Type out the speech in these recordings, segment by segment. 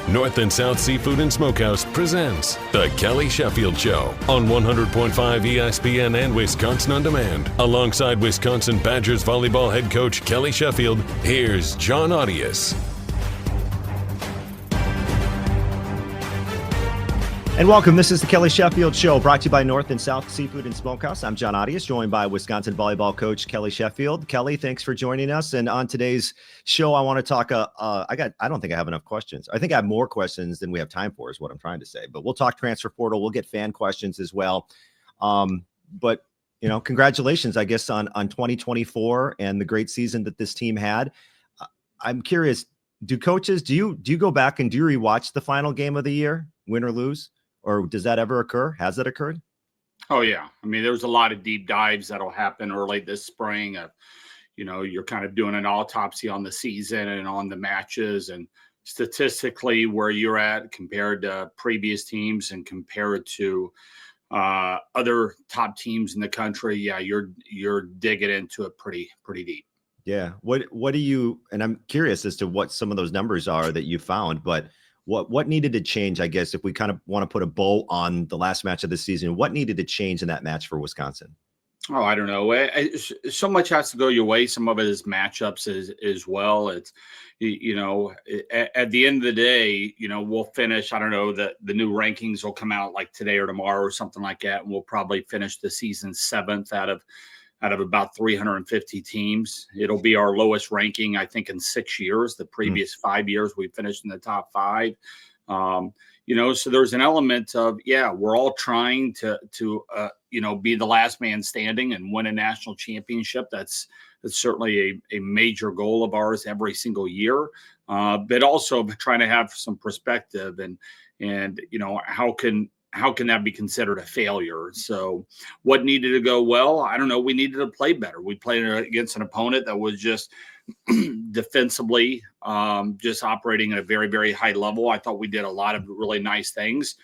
North and South Seafood and Smokehouse presents The Kelly Sheffield Show on 100.5 ESPN and Wisconsin On Demand. Alongside Wisconsin Badgers Volleyball head coach Kelly Sheffield, here's Jon Arias. And welcome. This is the Kelly Sheffield Show, brought to you by North and South Seafood and Smokehouse. I'm Jon Arias, joined by Wisconsin volleyball coach Kelly Sheffield. Kelly, thanks for joining us. And on today's show, I want to talk. I don't think I have enough questions. I think I have more questions than we have time for, is what I'm trying to say. But we'll talk transfer portal. We'll get fan questions as well. But you know, congratulations, I guess, on 2024 and the great season that this team had. I'm curious. Do you go back and do you rewatch the final game of the year, win or lose? Or does that ever occur? Has it occurred? Oh, yeah. I mean, there's a lot of deep dives that'll happen early this spring. You're kind of doing an autopsy on the season and on the matches and statistically where you're at compared to previous teams and compared to other top teams in the country. Yeah, you're digging into it pretty deep. Yeah. What do you, and I'm curious as to what some of those numbers are that you found, but what needed to change, I guess, if we kind of want to put a bow on the last match of the season, what needed to change in that match for Wisconsin? Oh, I don't know. So much has to go your way. Some of it is matchups as well. It's, at the end of the day, we'll finish. I don't know, the new rankings will come out like today or tomorrow or something like that. And we'll probably finish the season 7th out of about 350 teams. It'll be our lowest ranking, I think, in 6 years. The previous 5 years, we finished in the top 5. So there's an element of, we're all trying to be the last man standing and win a national championship. That's certainly a major goal of ours every single year. But also trying to have some perspective and how can that be considered a failure? So what needed to go well? I don't know. We needed to play better. We played against an opponent that was just defensively just operating at a very, very high level. I thought we did a lot of really nice things.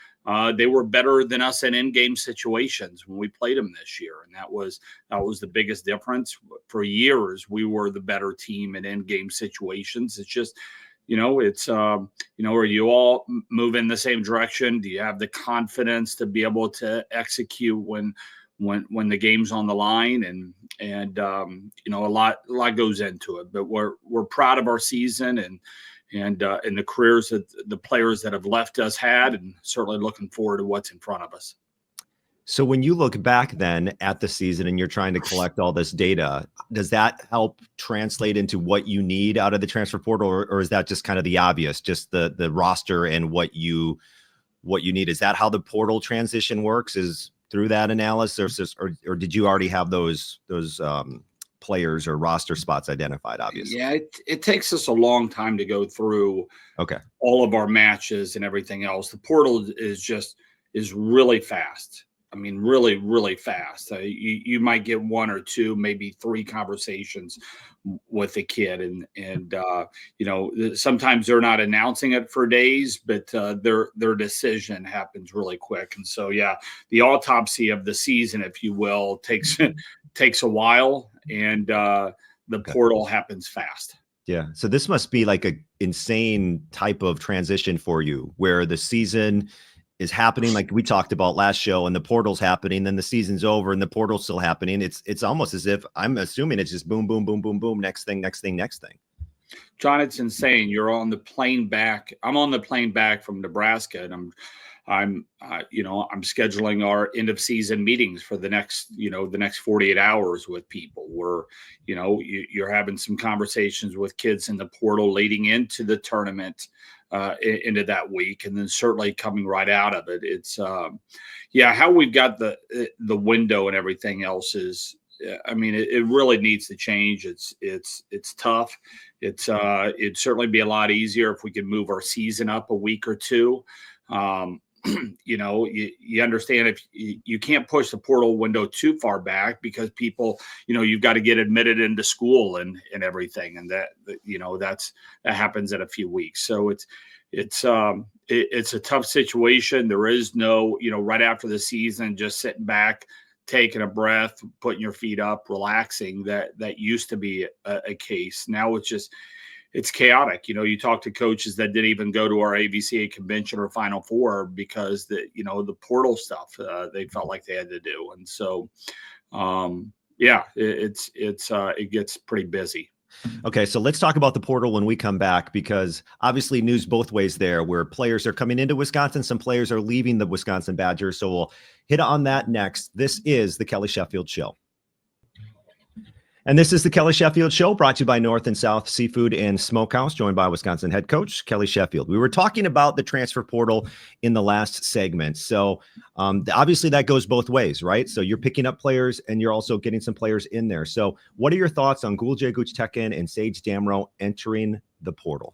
They were better than us in in-game situations when we played them this year. And that was the biggest difference. For years, we were the better team in in-game situations. It's just, are you all move in the same direction? Do you have the confidence to be able to execute when the game's on the line? And a lot goes into it. But we're proud of our season and the careers that the players that have left us had, and certainly looking forward to what's in front of us. So when you look back then at the season and you're trying to collect all this data, does that help translate into what you need out of the transfer portal, or is that just kind of the obvious, just the roster and what you need? Is that how the portal transition works, is through that analysis, or did you already have those players or roster spots identified? Obviously, yeah, it takes us a long time to go through all of our matches and everything else. The portal is really fast. I mean, really, really fast. You might get 1 or 2, maybe 3 conversations with a kid. And sometimes they're not announcing it for days, but their decision happens really quick. And so, the autopsy of the season, if you will, takes a while, and the portal happens fast. Yeah. So this must be like an insane type of transition for you, where the season is happening, like we talked about last show, and the portal's happening, then the season's over and the portal's still happening. It's almost as if, I'm assuming it's just boom, boom, boom, boom, boom, next thing. Jon, it's insane. You're on the plane back. I'm on the plane back from Nebraska, and I'm scheduling our end of season meetings for the next 48 hours with people where, you're having some conversations with kids in the portal leading into the tournament, into that week, and then certainly coming right out of it. It's how we've got the window and everything else is, it really needs to change. It's tough. It'd certainly be a lot easier if we could move our season up a week or 2. You understand if you can't push the portal window too far back, because people, you've got to get admitted into school and everything. And that happens in a few weeks. So it's a tough situation. There is no, right after the season, just sitting back, taking a breath, putting your feet up, relaxing. That used to be a case. Now it's just, it's chaotic. You talk to coaches that didn't even go to our AVCA convention or Final Four because the portal stuff they felt like they had to do. And so, it gets pretty busy. Okay, so let's talk about the portal when we come back, because obviously news both ways there, where players are coming into Wisconsin, some players are leaving the Wisconsin Badgers. So we'll hit on that next. This is the Kelly Sheffield Show. And this is the Kelly Sheffield Show, brought to you by North and South Seafood and Smokehouse, joined by Wisconsin head coach Kelly Sheffield. We were talking about the transfer portal in the last segment. So obviously that goes both ways, right? So you're picking up players and you're also getting some players in there. So what are your thoughts on Gulje Guchtekin and Sage Damro entering the portal?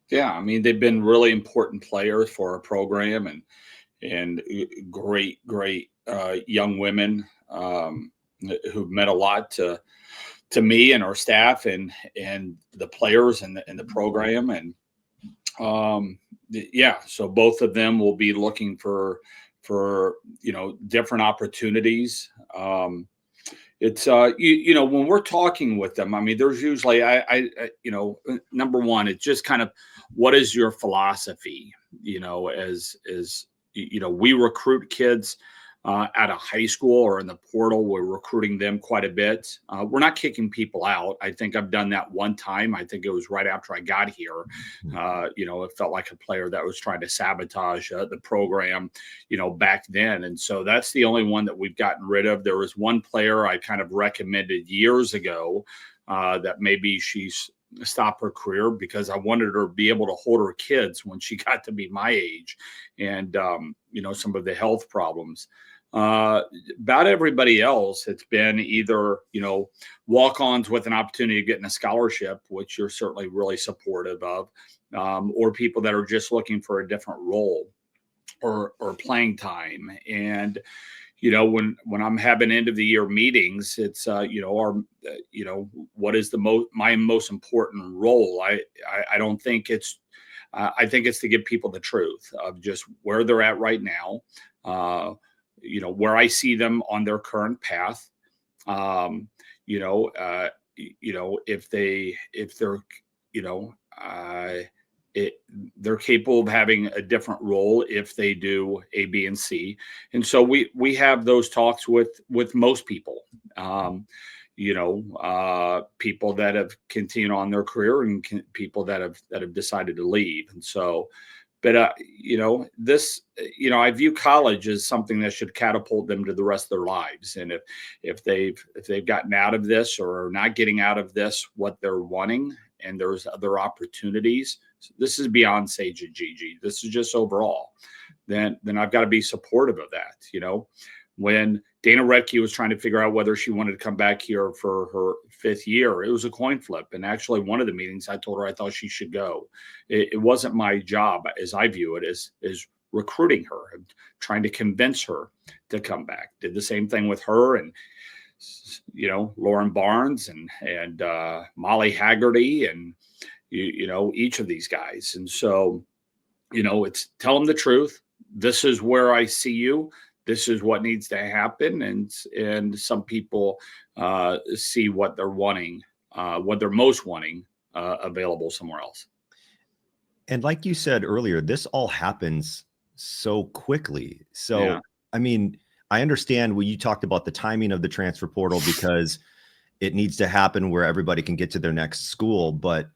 Yeah, I mean, they've been really important players for our program and great young women who've meant a lot to me and our staff and the players and the program. And so both of them will be looking for different opportunities. It's when we're talking with them, I mean, there's usually number one, it's just kind of, what is your philosophy? As we recruit kids out of high school or in the portal. We're recruiting them quite a bit. We're not kicking people out. I think I've done that one time. I think it was right after I got here. It felt like a player that was trying to sabotage the program, back then. And so that's the only one that we've gotten rid of. There was one player I kind of recommended years ago that maybe she's stop her career because I wanted her to be able to hold her kids when she got to be my age and, some of the health problems. About everybody else, it's been either, walk-ons with an opportunity of getting a scholarship, which you're certainly really supportive of, or people that are just looking for a different role or playing time. And, when I'm having end of the year meetings, it's, what is my most important role? I don't think it's, I think it's to give people the truth of just where they're at right now. Where I see them on their current path, they're capable of having a different role if they do A, B, and C. And so we have those talks with most people, people that have continued on their career and people that have decided to leave. And so, but, I view college as something that should catapult them to the rest of their lives. And if they've gotten out of this or are not getting out of this what they're wanting, and there's other opportunities, this is beyond Sage and Gigi. This is just overall. Then I've got to be supportive of that. When Dana Redke was trying to figure out whether she wanted to come back here for her 5th year, it was a coin flip. And actually, one of the meetings, I told her I thought she should go. It wasn't my job, as I view it, as recruiting her and trying to convince her to come back. Did the same thing with her and Lauren Barnes and Molly Haggerty and each of these guys. And so it's tell them the truth. This is where I see you. This is what needs to happen. And some people see what they're wanting, what they're most wanting available somewhere else. And like you said earlier, this all happens so quickly. So, yeah. I mean, I understand when you talked about the timing of the transfer portal because it needs to happen where everybody can get to their next school. But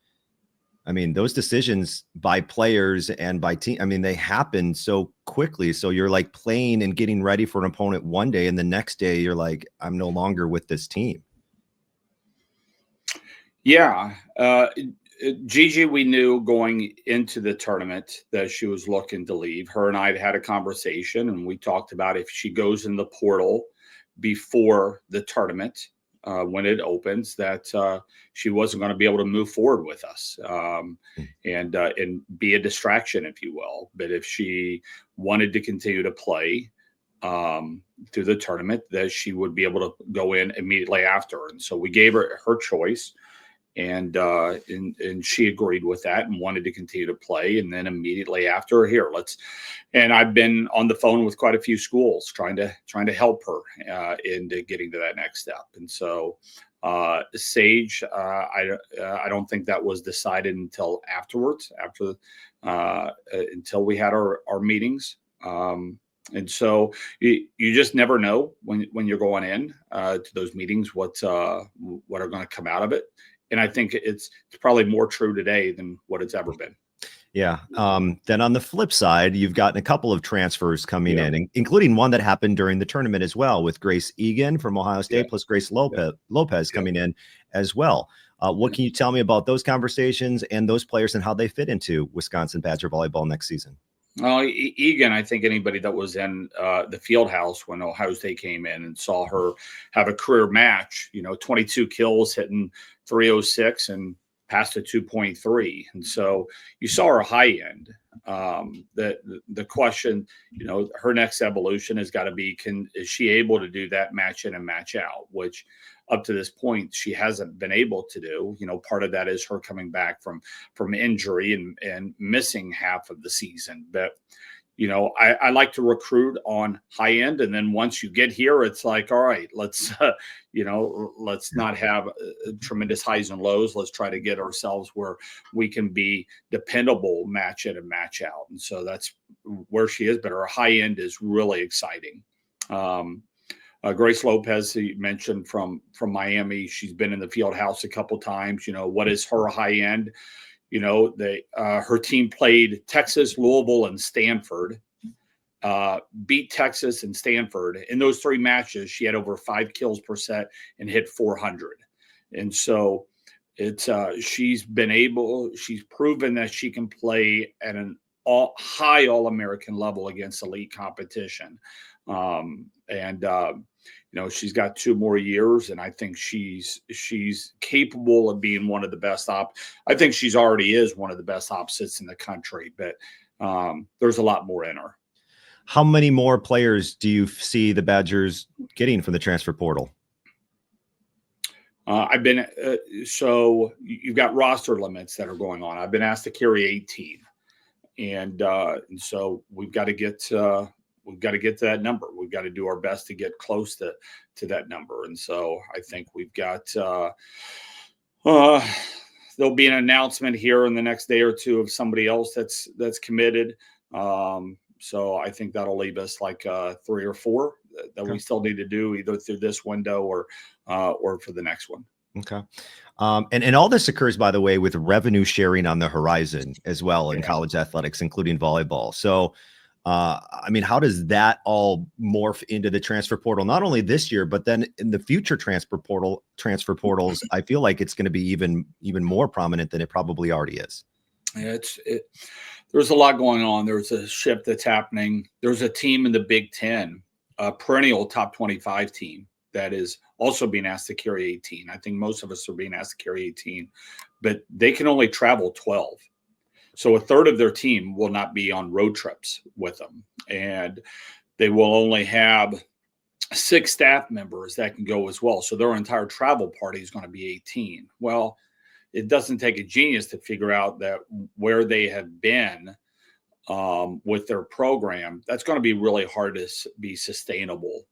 I mean, those decisions by players and by team, I mean, they happen so quickly. So you're like playing and getting ready for an opponent one day, and the next day you're like, I'm no longer with this team. Yeah. Gigi, we knew going into the tournament that she was looking to leave. Her and I had a conversation, and we talked about if she goes in the portal before the tournament, when it opens, that she wasn't going to be able to move forward with us and be a distraction, if you will. But if she wanted to continue to play through the tournament, that she would be able to go in immediately after. And so we gave her choice. And she agreed with that and wanted to continue to play. And then immediately after, and I've been on the phone with quite a few schools trying to help her into getting to that next step. And so Sage, I don't think that was decided until afterwards, until we had our meetings. And so you just never know when you're going in to those meetings what are going to come out of it. And I think it's probably more true today than what it's ever been. Yeah. Then on the flip side, you've gotten a couple of transfers coming Yeah. in, including one that happened during the tournament as well, with Grace Egan from Ohio State, plus Grace Lopez coming in as well. What can you tell me about those conversations and those players and how they fit into Wisconsin Badger volleyball next season? Egan, I think anybody that was in the field house when Ohio State came in and saw her have a career match, 22 kills, hitting 306 and passed a 2.3. And so you saw her high end. The question, her next evolution has got to be, is she able to do that match in and match out, which up to this point she hasn't been able to do. Part of that is her coming back from injury and missing half of the season. But I like to recruit on high end, and then once you get here, it's like, all right, let's let's not have tremendous highs and lows. Let's try to get ourselves where we can be dependable, match in and match out. And so that's where she is. But her high end is really exciting. Grace Lopez, you mentioned from Miami. She's been in the field house a couple times. What is her high end? Her team played Texas, Louisville, and Stanford, beat Texas and Stanford. In those three matches, she had over 5 kills per set and hit 400. And so she's proven that she can play at an high All-American level against elite competition. She's got 2 more years, and I think she's capable of being one of the best I think she's already is one of the best opposites in the country, but there's a lot more in her. How many more players do you see the Badgers getting from the transfer portal? So you've got roster limits that are going on. I've been asked to carry 18, and so we've got to get to that number. We've got to do our best to get close to that number. And so I think we've got there'll be an announcement here in the next day or two of somebody else that's committed. So I think that'll leave us like 3 or 4 that we still need to do either through this window or for the next one. Okay. And all this occurs, by the way, with revenue sharing on the horizon as well in college athletics, including volleyball. So how does that all morph into the transfer portal, not only this year, but then in the future transfer portals? I feel like it's going to be even more prominent than it probably already is. Yeah, there's a lot going on. There's a shift that's happening. There's a team in the Big Ten, a perennial top 25 team that is also being asked to carry 18. I think most of us are being asked to carry 18, but they can only travel 12. So a third of their team will not be on road trips with them, and they will only have 6 staff members that can go as well. So their entire travel party is going to be 18. Well, it doesn't take a genius to figure out that where they have been with their program, that's going to be really hard to be sustainable,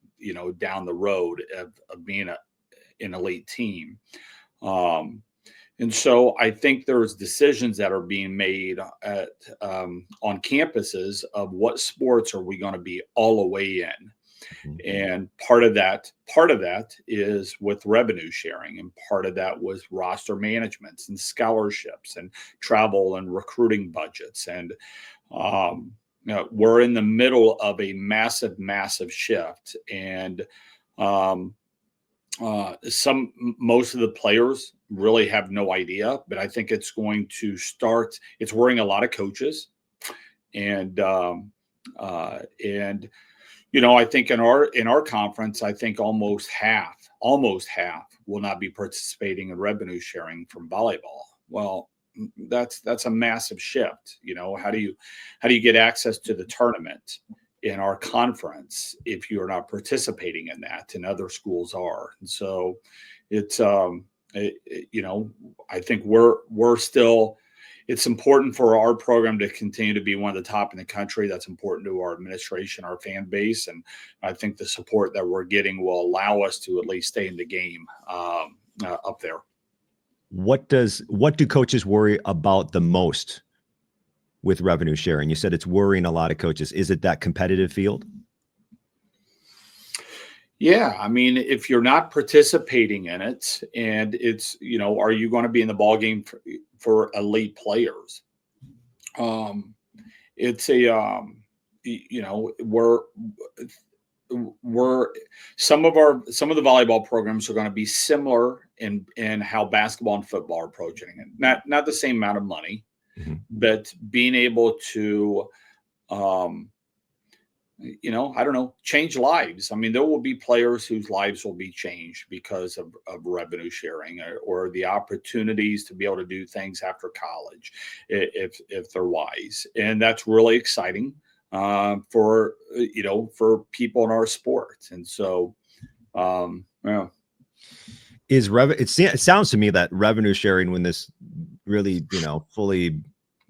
down the road of being an elite team. And so I think there's decisions that are being made on campuses of what sports are we going to be all the way in. And part of that is with revenue sharing, and part of that was roster managements and scholarships and travel and recruiting budgets. And we're in the middle of a massive shift. And most of the players really have no idea, but I think it's going to start. It's worrying a lot of coaches, and I think in our conference, I think almost half will not be participating in revenue sharing from volleyball. Well, that's a massive shift. How do you get access to the tournament in our conference if you're not participating in that, and other schools are? And so it's I think we're still. It's important for our program to continue to be one of the top in the country. That's important to our administration, our fan base, and I think the support that we're getting will allow us to at least stay in the game up there. What do coaches worry about the most with revenue sharing? You said it's worrying a lot of coaches. Is it that competitive field? Yeah, I mean, if you're not participating in it, and it's, are you going to be in the ball game for elite players? It's a, we're some of the volleyball programs are going to be similar in how basketball and football are approaching it. Not the same amount of money, but being able to, I don't know, change lives. I mean, there will be players whose lives will be changed because of revenue sharing or the opportunities to be able to do things after college if they're wise. And that's really exciting for people in our sport. And so, yeah. It sounds to me that revenue sharing, when this really, fully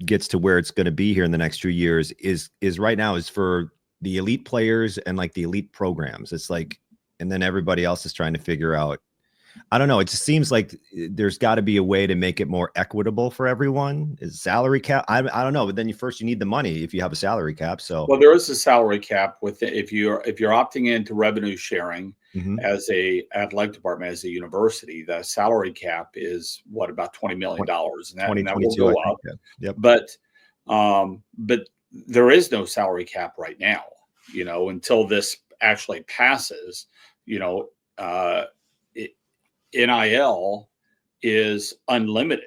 gets to where it's going to be here in the next few years, is right now is for the elite players and like the elite programs. It's like, and then everybody else is trying to figure out, I don't know. It just seems like there's got to be a way to make it more equitable for everyone. Is salary cap? I don't know. But then you need the money if you have a salary cap. So, well, there is a salary cap with if you're opting into revenue sharing as a athletic department, as a university, the salary cap is about $20 million, and that will go up. Yep. But there is no salary cap right now, until this actually passes. NIL is unlimited,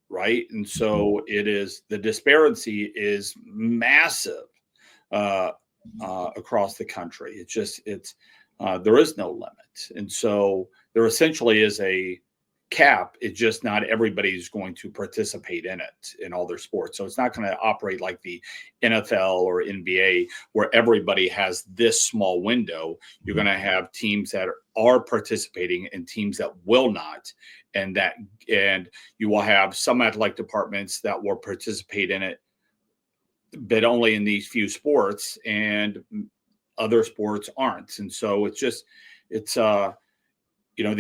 right? And so the disparity is massive across the country. There is no limit. And so there essentially is a cap. It's just not everybody's going to participate in it in all their sports. So it's not going to operate like the NFL or NBA where everybody has this small window. You're going to have teams that are participating and teams that will not, and you will have some athletic departments that will participate in it, but only in these few sports, and other sports aren't. And so the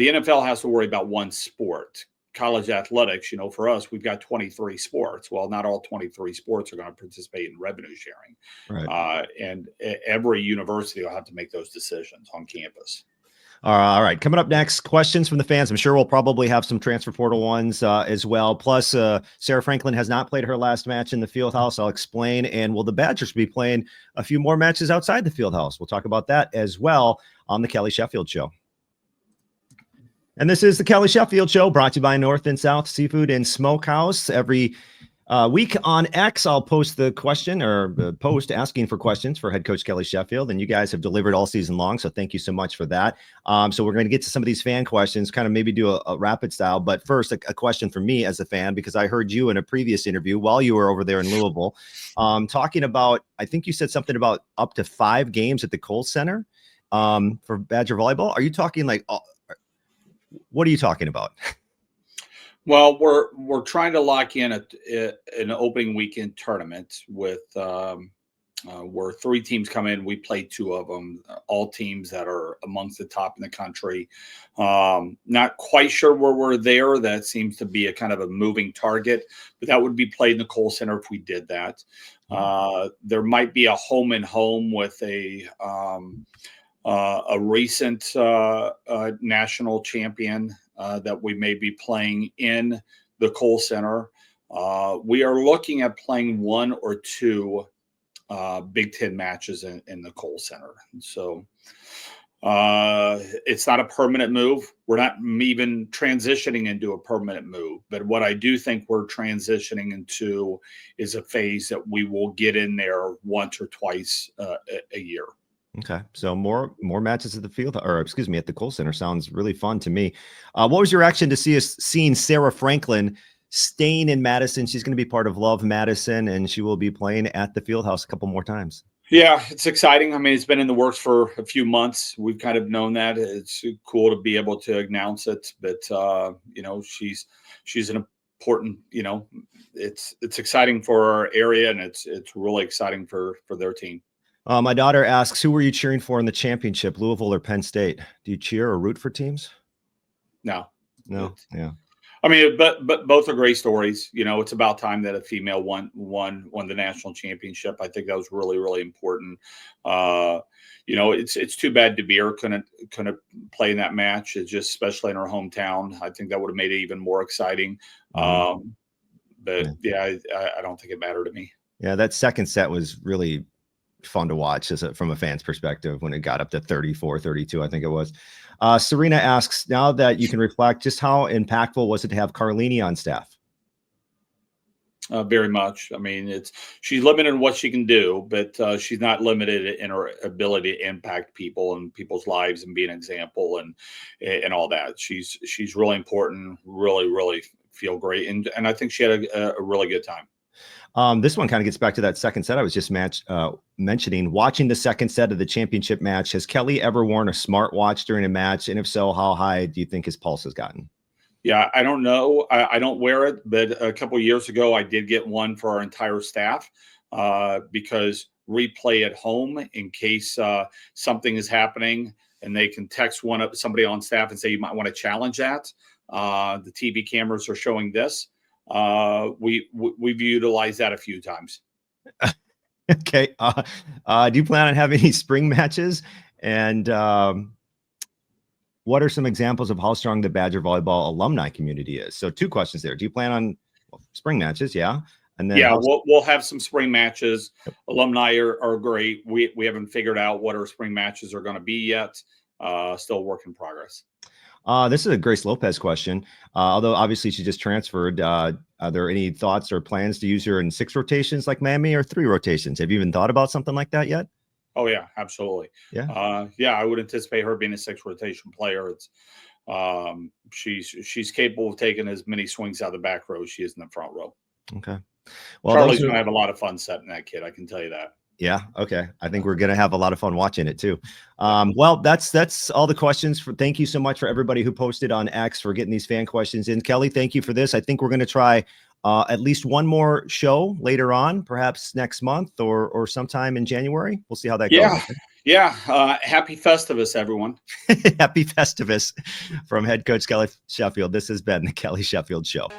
NFL has to worry about one sport. College athletics, for us, we've got 23 sports. Well, not all 23 sports are going to participate in revenue sharing. Right. And every university will have to make those decisions on campus. All right. Coming up next, questions from the fans. I'm sure we'll probably have some transfer portal ones as well. Plus, Sarah Franklin has not played her last match in the field house. I'll explain. And will the Badgers be playing a few more matches outside the field house? We'll talk about that as well on the Kelly Sheffield Show. And this is the Kelly Sheffield Show, brought to you by North and South Seafood and Smokehouse. Every week on X, I'll post the question or post asking for questions for head coach Kelly Sheffield. And you guys have delivered all season long, so thank you so much for that. So we're going to get to some of these fan questions, kind of maybe do a rapid style. But first, a question from me as a fan, because I heard you in a previous interview while you were over there in Louisville, talking about, I think you said something about up to 5 games at the Kohl Center for Badger Volleyball. Are you talking like... what are you talking about? Well, we're trying to lock in an opening weekend tournament with where 3 teams come in. We play 2 of them, all teams that are amongst the top in the country. Not quite sure where we're there. That seems to be a kind of a moving target, but that would be played in the Kohl Center if we did that. There might be a home and home with a recent national champion that we may be playing in the Kohl Center. We are looking at playing 1 or 2 Big Ten matches in the Kohl Center. And so it's not a permanent move. We're not even transitioning into a permanent move. But what I do think we're transitioning into is a phase that we will get in there once or twice a year. Okay, so more matches at the field, or excuse me, at the Kohl Center sounds really fun to me. What was your reaction to seeing Sarah Franklin staying in Madison? She's going to be part of Love Madison, and she will be playing at the Fieldhouse a couple more times. Yeah, it's exciting. I mean, it's been in the works for a few months. We've kind of known that. It's cool to be able to announce it, but she's an important. It's exciting for our area, and it's really exciting for their team. My daughter asks, who were you cheering for in the championship, Louisville or Penn State? Do you cheer or root for teams? No. No. Yeah. I mean, but both are great stories. You know, it's about time that a female won the national championship. I think that was really, really important. You know, it's too bad DeBeer couldn't play in that match. It's just especially in her hometown. I think that would have made it even more exciting. But yeah, I don't think it mattered to me. Yeah, that second set was really fun to watch from a fan's perspective when it got up to 34-32, I think it was. Serena asks, now that you can reflect, just how impactful was it to have Carlini on staff? Very much. I mean, she's limited in what she can do, but she's not limited in her ability to impact people and people's lives and be an example and all that. She's really important, really feel great. And I think she had a really good time. This one kind of gets back to that second set I was just mentioning. Watching the second set of the championship match, has Kelly ever worn a smartwatch during a match? And if so, how high do you think his pulse has gotten? Yeah, I don't know. I don't wear it, but a couple of years ago, I did get one for our entire staff because replay at home in case something is happening, and they can text somebody on staff and say you might want to challenge that. The TV cameras are showing this. We've utilized that a few times. Okay. Do you plan on having any spring matches? And what are some examples of how strong the Badger volleyball alumni community is? So 2 questions there. Do you plan on spring matches? Yeah. And then we'll have some spring matches. Yep. Alumni are great. We haven't figured out what our spring matches are going to be yet. Still work in progress. This is a Grace Lopez question. Although obviously she just transferred, are there any thoughts or plans to use her in 6 rotations like Miami or 3 rotations? Have you even thought about something like that yet? Oh yeah, absolutely. Yeah. I would anticipate her being a 6 rotation player. It's she's capable of taking as many swings out of the back row as she is in the front row. Okay. Well, Charlie's going to have a lot of fun setting that kid. I can tell you that. Yeah. Okay. I think we're going to have a lot of fun watching it too. Well, that's all the questions. Thank you so much for everybody who posted on X for getting these fan questions in. Kelly, thank you for this. I think we're going to try at least one more show later on, perhaps next month or sometime in January. We'll see how that goes. Yeah. Happy Festivus, everyone. Happy Festivus from head coach Kelly Sheffield. This has been the Kelly Sheffield Show.